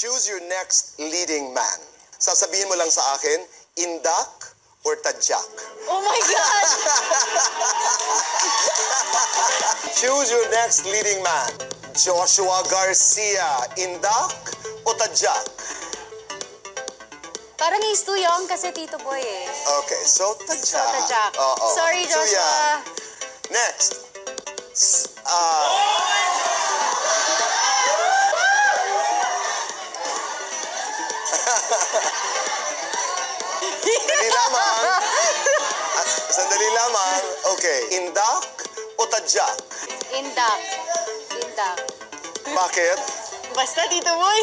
Choose your next leading man. Sasabihin mo lang sa akin, Indak or Tadyak. Oh my God! Choose your next leading man. Joshua Garcia, Indak o Tadyak? Parang he's too young kasi Tito Boy eh. Okay, so Tadyak. So, Tadyak. Oo. Sorry, Too Joshua. young. Next. Sandali lamang. Sandali lamang. Okay, Indak o Tadyak? Indak. Indak. Bakit? Basta, Tito Boy.